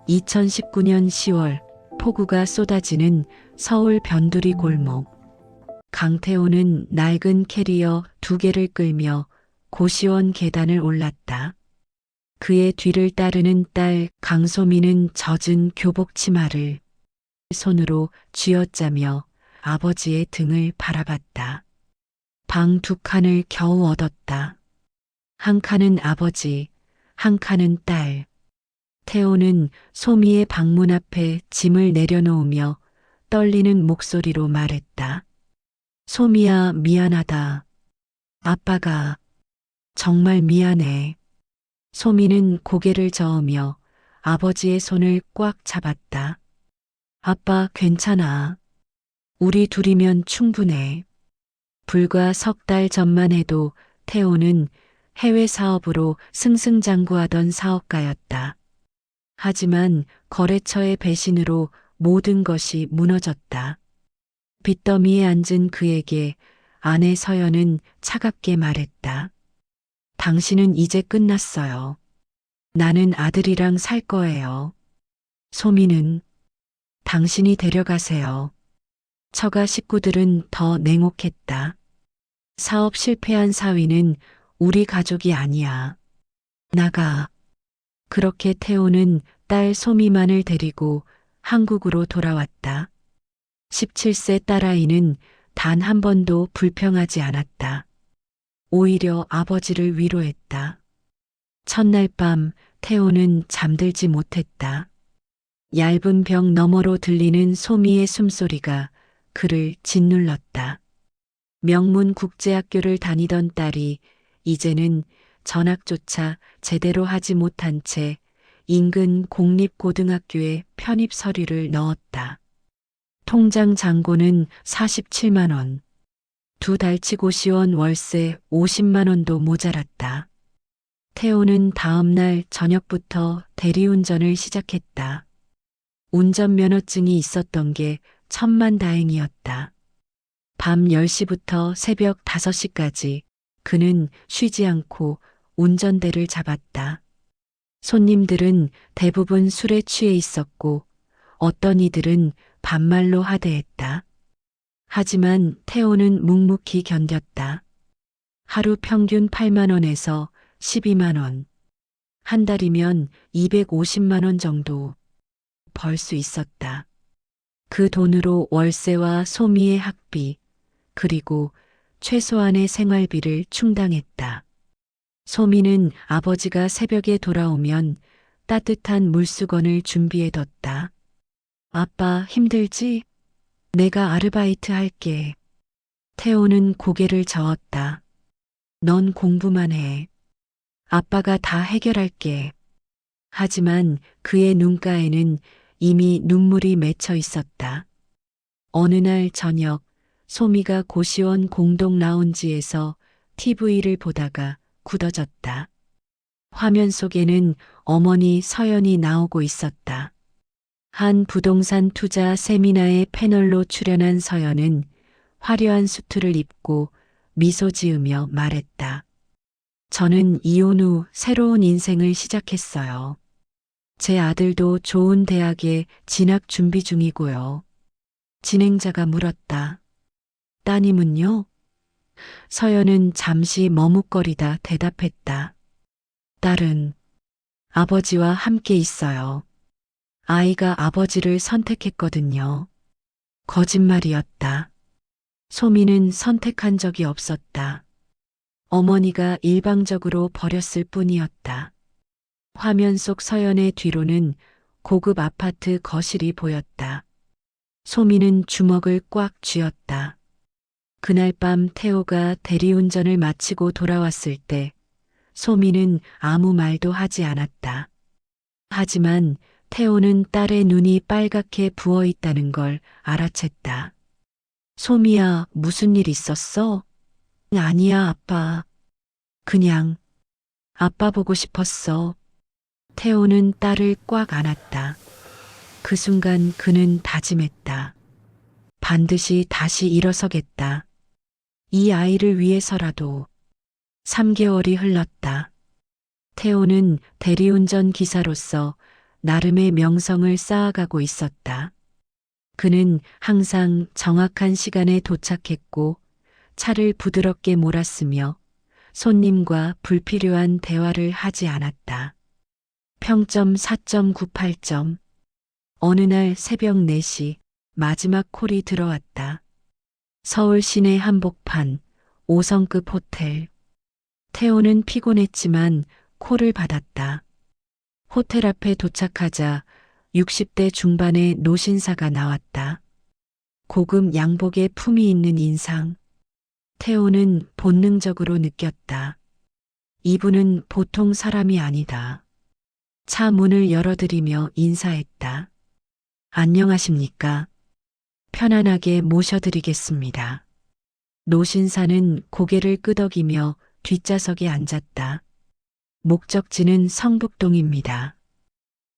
2019년 10월 폭우가 쏟아지는 서울 변두리 골목. 강태호는 낡은 캐리어 2개를 끌며 고시원 계단을 올랐다. 그의 뒤를 따르는 딸 강소미는 젖은 교복 치마를 손으로 쥐어짜며 아버지의 등을 바라봤다. 방 2칸을 겨우 얻었다. 한 칸은 아버지, 한 칸은 딸. 태호는 소미의 방문 앞에 짐을 내려놓으며 떨리는 목소리로 말했다. 소미야, 미안하다. 아빠가 정말 미안해. 소미는 고개를 저으며 아버지의 손을 꽉 잡았다. 아빠, 괜찮아. 우리 둘이면 충분해. 불과 3달 전만 해도 태호는 해외 사업으로 승승장구하던 사업가였다. 하지만 거래처의 배신으로 모든 것이 무너졌다. 빚더미에 앉은 그에게 아내 서연은 차갑게 말했다. 당신은 이제 끝났어요. 나는 아들이랑 살 거예요. 소미는 당신이 데려가세요. 처가 식구들은 더 냉혹했다. 사업 실패한 사위는 우리 가족이 아니야. 나가. 그렇게 태호는 딸 소미만을 데리고 한국으로 돌아왔다. 17세 딸아이는 단 한 번도 불평하지 않았다. 오히려 아버지를 위로했다. 첫날 밤 태호는 잠들지 못했다. 얇은 벽 너머로 들리는 소미의 숨소리가 그를 짓눌렀다. 명문 국제학교를 다니던 딸이 이제는 전학조차 제대로 하지 못한 채 인근 공립고등학교에 편입 서류를 넣었다. 통장 잔고는 47만 원. 2달치 고시원 월세 50만 원도 모자랐다. 태호는 다음 날 저녁부터 대리운전을 시작했다. 운전면허증이 있었던 게 천만다행이었다. 밤 10시부터 새벽 5시까지 그는 쉬지 않고 운전대를 잡았다. 손님들은 대부분 술에 취해 있었고 어떤 이들은 반말로 하대했다. 하지만 태호는 묵묵히 견뎠다. 하루 평균 8만 원에서 12만 원. 한 달이면 250만 원 정도 벌 수 있었다. 그 돈으로 월세와 소미의 학비, 그리고 최소한의 생활비를 충당했다. 소미는 아버지가 새벽에 돌아오면 따뜻한 물수건을 준비해뒀다. 아빠, 힘들지? 내가 아르바이트 할게. 태호는 고개를 저었다. 넌 공부만 해. 아빠가 다 해결할게. 하지만 그의 눈가에는 이미 눈물이 맺혀 있었다. 어느 날 저녁 소미가 고시원 공동 라운지에서 TV를 보다가 굳어졌다. 화면 속에는 어머니 서연이 나오고 있었다. 한 부동산 투자 세미나의 패널로 출연한 서연은 화려한 수트를 입고 미소 지으며 말했다. 저는 이혼 후 새로운 인생을 시작했어요. 제 아들도 좋은 대학에 진학 준비 중이고요. 진행자가 물었다. 따님은요? 서연은 잠시 머뭇거리다 대답했다. 딸은 아버지와 함께 있어요. 아이가 아버지를 선택했거든요. 거짓말이었다. 소미는 선택한 적이 없었다. 어머니가 일방적으로 버렸을 뿐이었다. 화면 속 서연의 뒤로는 고급 아파트 거실이 보였다. 소미는 주먹을 꽉 쥐었다. 그날 밤 태호가 대리운전을 마치고 돌아왔을 때 소미는 아무 말도 하지 않았다. 하지만 태호는 딸의 눈이 빨갛게 부어 있다는 걸 알아챘다. 소미야, 무슨 일 있었어? 아니야, 아빠. 그냥 아빠 보고 싶었어. 태호는 딸을 꽉 안았다. 그 순간 그는 다짐했다. 반드시 다시 일어서겠다. 이 아이를 위해서라도. 3개월이 흘렀다. 태호는 대리운전 기사로서 나름의 명성을 쌓아가고 있었다. 그는 항상 정확한 시간에 도착했고 차를 부드럽게 몰았으며 손님과 불필요한 대화를 하지 않았다. 평점 4.98점. 어느 날 새벽 4시 마지막 콜이 들어왔다. 서울 시내 한복판 5성급 호텔. 태호는 피곤했지만 콜을 받았다. 호텔 앞에 도착하자 60대 중반의 노신사가 나왔다. 고급 양복에 품이 있는 인상. 태호는 본능적으로 느꼈다. 이분은 보통 사람이 아니다. 차 문을 열어드리며 인사했다. 안녕하십니까? 편안하게 모셔드리겠습니다. 노신사는 고개를 끄덕이며 뒷좌석에 앉았다. 목적지는 성북동입니다.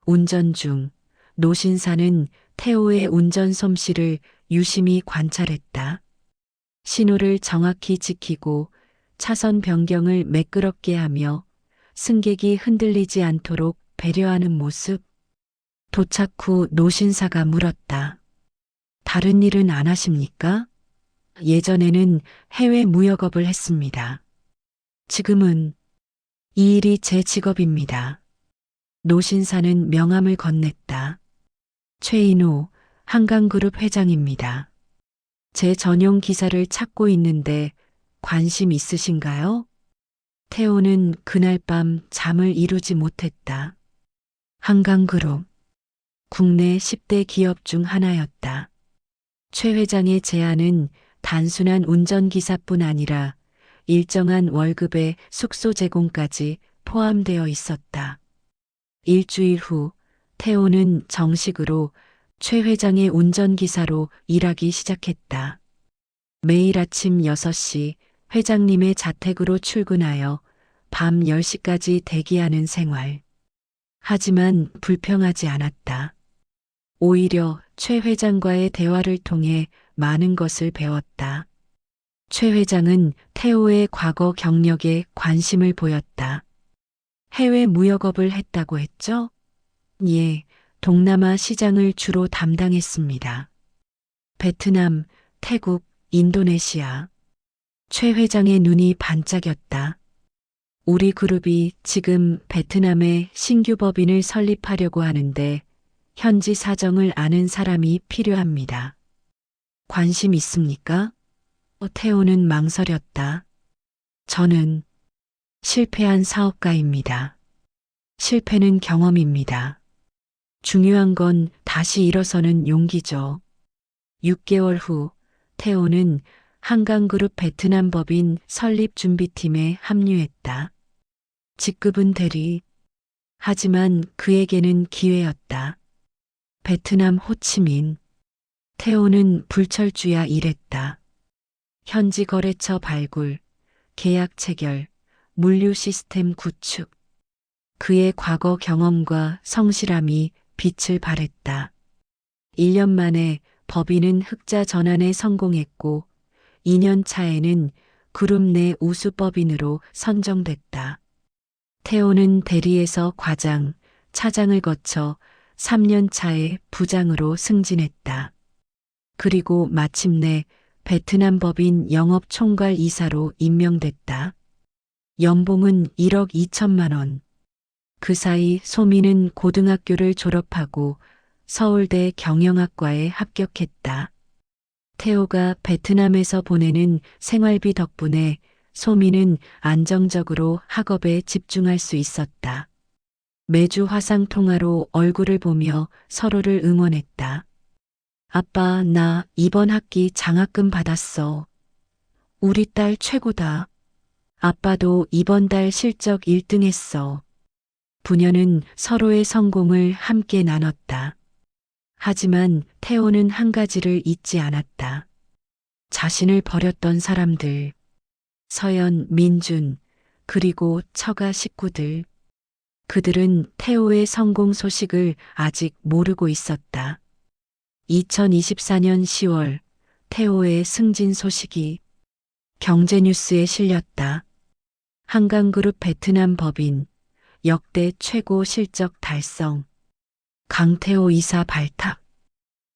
운전 중 노신사는 태호의 운전 솜씨를 유심히 관찰했다. 신호를 정확히 지키고 차선 변경을 매끄럽게 하며 승객이 흔들리지 않도록 배려하는 모습. 도착 후 노신사가 물었다. 다른 일은 안 하십니까? 예전에는 해외 무역업을 했습니다. 지금은 이 일이 제 직업입니다. 노신사는 명함을 건넸다. 최인호 한강그룹 회장입니다. 제 전용 기사를 찾고 있는데 관심 있으신가요? 태호는 그날 밤 잠을 이루지 못했다. 한강그룹. 국내 10대 기업 중 하나였다. 최 회장의 제안은 단순한 운전기사뿐 아니라 일정한 월급에 숙소 제공까지 포함되어 있었다. 일주일 후 태호는 정식으로 최 회장의 운전기사로 일하기 시작했다. 매일 아침 6시 회장님의 자택으로 출근하여 밤 10시까지 대기하는 생활. 하지만 불평하지 않았다. 오히려 최 회장과의 대화를 통해 많은 것을 배웠다. 최 회장은 태호의 과거 경력에 관심을 보였다. 해외 무역업을 했다고 했죠? 예, 동남아 시장을 주로 담당했습니다. 베트남, 태국, 인도네시아. 최 회장의 눈이 반짝였다. 우리 그룹이 지금 베트남에 신규 법인을 설립하려고 하는데 현지 사정을 아는 사람이 필요합니다. 관심 있습니까? 태호는 망설였다. 저는 실패한 사업가입니다. 실패는 경험입니다. 중요한 건 다시 일어서는 용기죠. 6개월 후 태호는 한강그룹 베트남 법인 설립 준비팀에 합류했다. 직급은 대리. 하지만 그에게는 기회였다. 베트남 호치민. 태호는 불철주야 일했다. 현지 거래처 발굴, 계약 체결, 물류 시스템 구축. 그의 과거 경험과 성실함이 빛을 발했다. 1년 만에 법인은 흑자 전환에 성공했고 2년 차에는 그룹 내 우수 법인으로 선정됐다. 태호는 대리에서 과장, 차장을 거쳐 3년 차에 부장으로 승진했다. 그리고 마침내 베트남 법인 영업 총괄 이사로 임명됐다. 연봉은 1억 2천만 원. 그 사이 소민은 고등학교를 졸업하고 서울대 경영학과에 합격했다. 태호가 베트남에서 보내는 생활비 덕분에 소민은 안정적으로 학업에 집중할 수 있었다. 매주 화상 통화로 얼굴을 보며 서로를 응원했다. 아빠, 나 이번 학기 장학금 받았어. 우리 딸 최고다. 아빠도 이번 달 실적 1등 했어. 부녀는 서로의 성공을 함께 나눴다. 하지만 태호는 한 가지를 잊지 않았다. 자신을 버렸던 사람들. 서연, 민준, 그리고 처가 식구들. 그들은 태호의 성공 소식을 아직 모르고 있었다. 2024년 10월 태호의 승진 소식이 경제뉴스에 실렸다. 한강그룹 베트남 법인 역대 최고 실적 달성. 강태호 이사 발탁.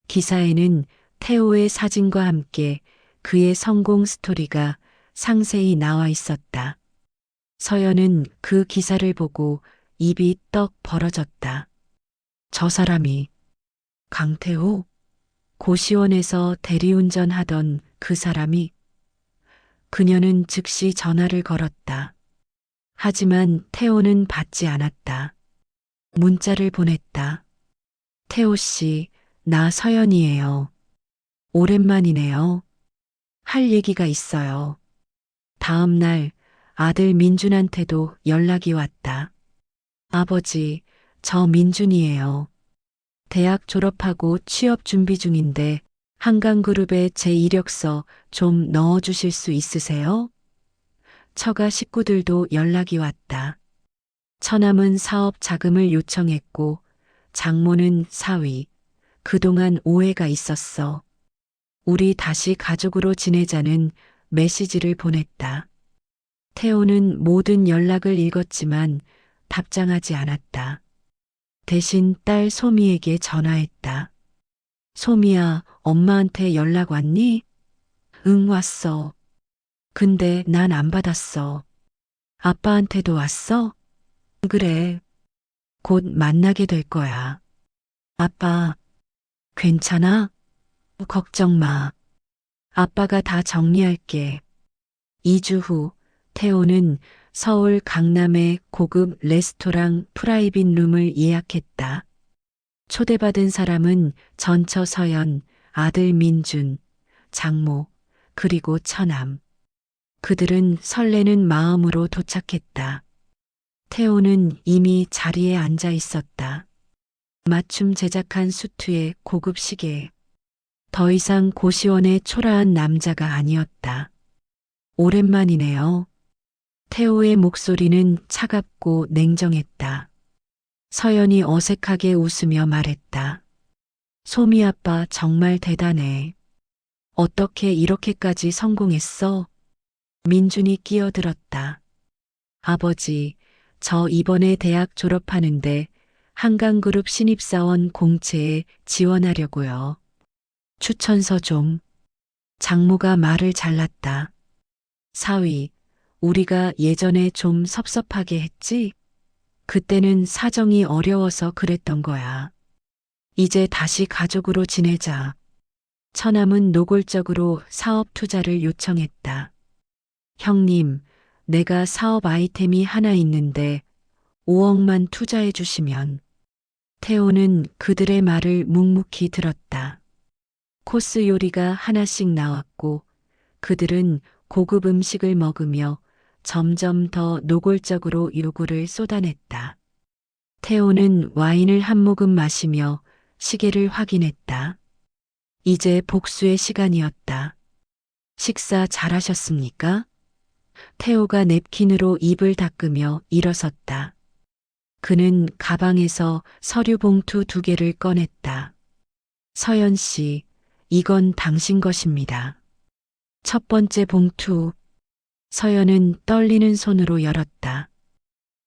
기사에는 태호의 사진과 함께 그의 성공 스토리가 상세히 나와 있었다. 서연은 그 기사를 보고 입이 떡 벌어졌다. 저 사람이 강태호? 고시원에서 대리운전하던 그 사람이. 그녀는 즉시 전화를 걸었다. 하지만 태호는 받지 않았다. 문자를 보냈다. 태호 씨, 나 서연이에요. 오랜만이네요. 할 얘기가 있어요. 다음 날 아들 민준한테도 연락이 왔다. 아버지, 저 민준이에요. 대학 졸업하고 취업 준비 중인데 한강그룹에 제 이력서 좀 넣어주실 수 있으세요? 처가 식구들도 연락이 왔다. 처남은 사업 자금을 요청했고 장모는 사위. 그동안 오해가 있었어. 우리 다시 가족으로 지내자는 메시지를 보냈다. 태호는 모든 연락을 읽었지만 답장하지 않았다. 대신 딸 소미에게 전화했다. 소미야, 엄마한테 연락 왔니? 응, 왔어. 근데 난 안 받았어. 아빠한테도 왔어? 그래. 곧 만나게 될 거야. 아빠, 괜찮아? 걱정 마. 아빠가 다 정리할게. 2주 후, 태호는 서울 강남의 고급 레스토랑 프라이빗 룸을 예약했다. 초대받은 사람은 전처 서연, 아들 민준, 장모, 그리고 처남. 그들은 설레는 마음으로 도착했다. 태호는 이미 자리에 앉아 있었다. 맞춤 제작한 수트에 고급 시계. 더 이상 고시원의 초라한 남자가 아니었다. 오랜만이네요. 태호의 목소리는 차갑고 냉정했다. 서연이 어색하게 웃으며 말했다. 소미 아빠 정말 대단해. 어떻게 이렇게까지 성공했어? 민준이 끼어들었다. 아버지, 저 이번에 대학 졸업하는데 한강그룹 신입사원 공채에 지원하려고요. 추천서 좀. 장모가 말을 잘랐다. 사위, 우리가 예전에 좀 섭섭하게 했지? 그때는 사정이 어려워서 그랬던 거야. 이제 다시 가족으로 지내자. 처남은 노골적으로 사업 투자를 요청했다. 형님, 내가 사업 아이템이 하나 있는데 5억만 투자해 주시면. 태호는 그들의 말을 묵묵히 들었다. 코스 요리가 하나씩 나왔고 그들은 고급 음식을 먹으며 점점 더 노골적으로 요구를 쏟아냈다. 태호는 와인을 한 모금 마시며 시계를 확인했다. 이제 복수의 시간이었다. 식사 잘하셨습니까? 태호가 냅킨으로 입을 닦으며 일어섰다. 그는 가방에서 서류 봉투 2개를 꺼냈다. 서연 씨, 이건 당신 것입니다. 첫 번째 봉투. 서연은 떨리는 손으로 열었다.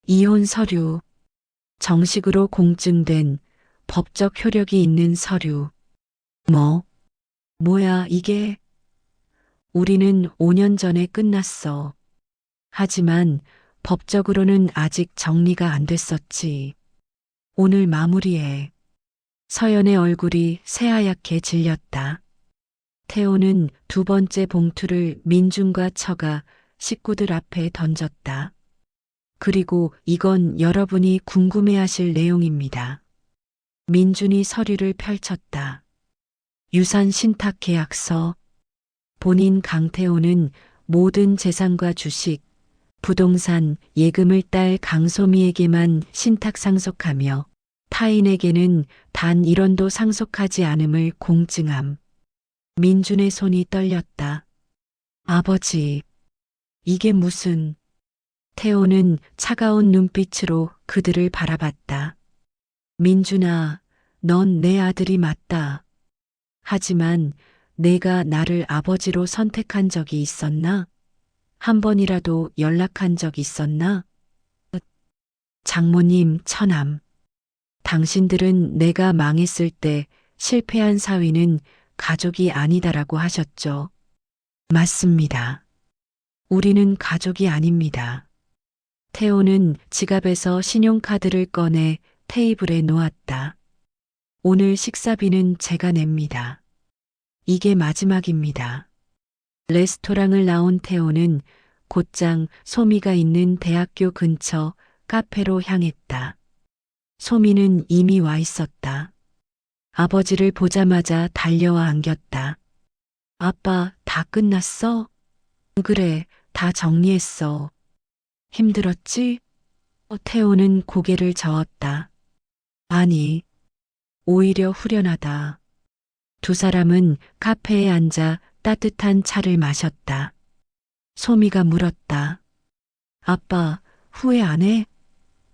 이혼 서류. 정식으로 공증된 법적 효력이 있는 서류. 뭐야 이게? 우리는 5년 전에 끝났어. 하지만 법적으로는 아직 정리가 안 됐었지. 오늘 마무리해. 서연의 얼굴이 새하얗게 질렸다. 태호는 2번째 봉투를 민준과 처가 식구들 앞에 던졌다. 그리고 이건 여러분이 궁금해하실 내용입니다. 민준이 서류를 펼쳤다. 유산 신탁 계약서. 본인 강태호는 모든 재산과 주식, 부동산, 예금을 딸 강소미에게만 신탁 상속하며 타인에게는 단 1원도 상속하지 않음을 공증함. 민준의 손이 떨렸다. 아버지, 이게 무슨... 태호는 차가운 눈빛으로 그들을 바라봤다. 민준아, 넌 내 아들이 맞다. 하지만 내가 나를 아버지로 선택한 적이 있었나? 한 번이라도 연락한 적 있었나? 장모님, 처남. 당신들은 내가 망했을 때 실패한 사위는 가족이 아니다라고 하셨죠. 맞습니다. 우리는 가족이 아닙니다. 태호는 지갑에서 신용카드를 꺼내 테이블에 놓았다. 오늘 식사비는 제가 냅니다. 이게 마지막입니다. 레스토랑을 나온 태호는 곧장 소미가 있는 대학교 근처 카페로 향했다. 소미는 이미 와 있었다. 아버지를 보자마자 달려와 안겼다. 아빠, 다 끝났어? 그래, 다 정리했어. 힘들었지? 태호는 고개를 저었다. 아니, 오히려 후련하다. 두 사람은 카페에 앉아 따뜻한 차를 마셨다. 소미가 물었다. 아빠, 후회 안 해?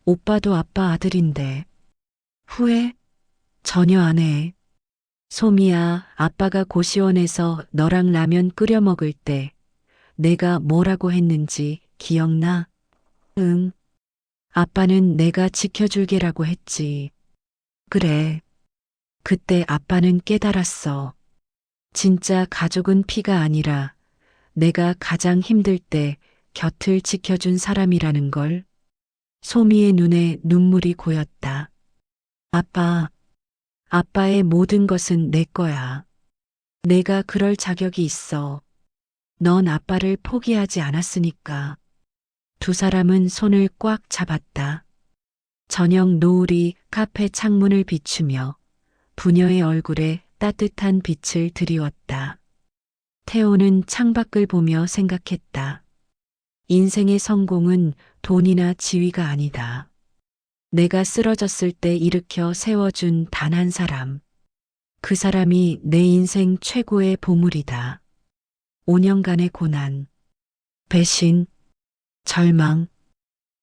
오빠도 아빠 아들인데. 후회? 전혀 안 해. 소미야, 아빠가 고시원에서 너랑 라면 끓여 먹을 때 내가 뭐라고 했는지 기억나? 응. 아빠는 내가 지켜줄게라고 했지. 그래. 그때 아빠는 깨달았어. 진짜 가족은 피가 아니라 내가 가장 힘들 때 곁을 지켜준 사람이라는 걸. 소미의 눈에 눈물이 고였다. 아빠, 아빠의 모든 것은 내 거야. 내가 그럴 자격이 있어. 넌 아빠를 포기하지 않았으니까. 두 사람은 손을 꽉 잡았다. 저녁 노을이 카페 창문을 비추며 부녀의 얼굴에 따뜻한 빛을 드리웠다. 태호는 창밖을 보며 생각했다. 인생의 성공은 돈이나 지위가 아니다. 내가 쓰러졌을 때 일으켜 세워준 단 한 사람. 그 사람이 내 인생 최고의 보물이다. 5년간의 고난, 배신, 절망,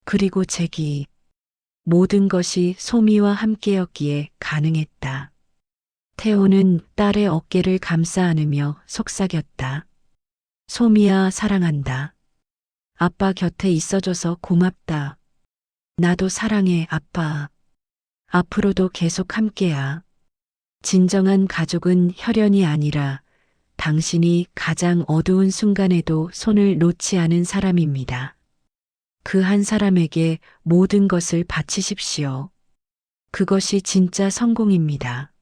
그리고 재기. 모든 것이 소미와 함께였기에 가능했다. 태호는 딸의 어깨를 감싸 안으며 속삭였다. 소미야, 사랑한다. 아빠 곁에 있어줘서 고맙다. 나도 사랑해, 아빠. 앞으로도 계속 함께야. 진정한 가족은 혈연이 아니라 당신이 가장 어두운 순간에도 손을 놓지 않은 사람입니다. 그 한 사람에게 모든 것을 바치십시오. 그것이 진짜 성공입니다.